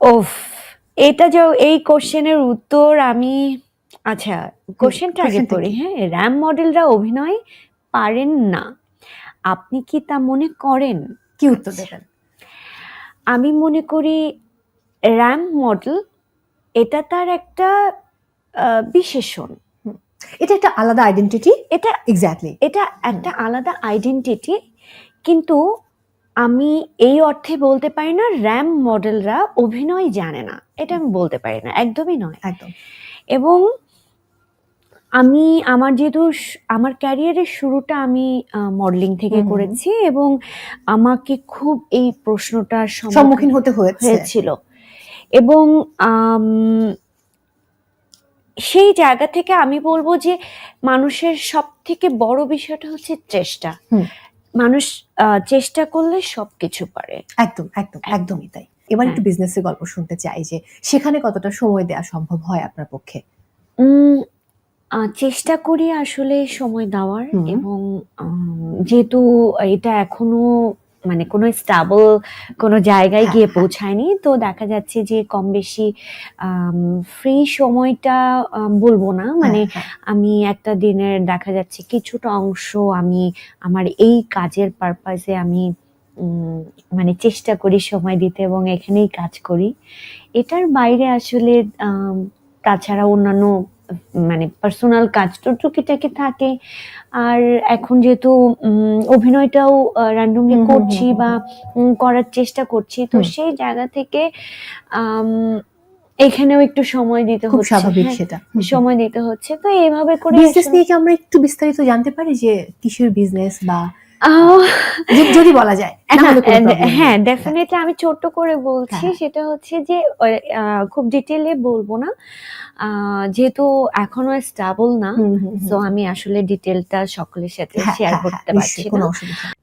ওফ! এই কোশ্চেনের উত্তর আমি আচ্ছা, কোশ্চেনটা আগে কোশ্চেনটা পড়ি, কি? হ্যাঁ? র‍্যাম মডেলরা অভিনয় পারেন না। আপনি কি তা মনে করেন? কি উত্তর আচ্ছা। দেবেন? আমি মনে করি র‍্যাম মডেল এটা তার একটা বিশেষণ। এটা একটা আলাদা আইডেন্টিটি। এটা এক্স্যাক্টলি। এটা একটা আলাদা আইডেন্টিটি। কিন্তু আমি এই অর্থে বলতে পারি না র‍্যাম মডেলরা অভিনয় জানে না। এটা আমি বলতে পারি না। একদমই নয়। একদম। এবং আমি আমার যেহেতু আমার ক্যারিয়ারের শুরুটা আমি মডেলিং থেকে করেছি এবং আমাকে খুব এই প্রশ্নটার সম্মুখীন হতে হয়েছে। হয়েছিল। এবং সেই জায়গা থেকে আমি বলব যে মানুষের সবথেকে বড় বিষয়টা হচ্ছে চেষ্টা। মানুষ চেষ্টা করলে সবকিছু পারে। একদমই তাই। এবার একটু বিজনেসের গল্প শুনতে চাই যে সেখানে কতটা সময় দেওয়া সম্ভব হয় আপনার পক্ষে? চেষ্টা করি আসলে সময় দেওয়ার এবং যেহেতু এটা এখনো মানে কোনো স্টেবল কোনো জায়গায় গিয়ে পৌঁছায়নি, তো দেখা যাচ্ছে যে কম বেশি ফ্রি সময়টা বলবো না, মানে আমি একটা দিনের দেখা যাচ্ছে কিছুটা অংশ আমি আমার এই কাজের পারপাসে আমি মানে চেষ্টা করি সময় দিতে এবং এখানেই কাজ করি। এটার বাইরে আসলে তাছাড়া অন্যান্য মানে পার্সোনাল কাজ তো টুকিটাকি থাকে। আর এখন যেহেতু অভিনয়টাও র্যান্ডমলি করছি বা করার চেষ্টা করছি, তো সেই জায়গা থেকে এখানেও একটু সময় দিতে খুব হচ্ছে। স্বাভাবিক সেটা। সময় দিতে হচ্ছে। তো এইভাবে করে বিজনেস নিয়ে কি আমরা একটু বিস্তারিত জানতে পারি যে কিসের বিজনেস বা আহ যদি বলা যায়? নাহলে কোনো প্রবলেম নেই। হ্যাঁ, ডেফিনেটলি আমি ছোট্ট করে বলছি। সেটা হচ্ছে যে খুব ডিটেইলে বলবো না। যেহেতু এখনো স্টেবল না, সো আমি আসলে ডিটেইলটা সকলের সাথে শেয়ার করতে পারছি না। কোনো অসুবিধা নেই।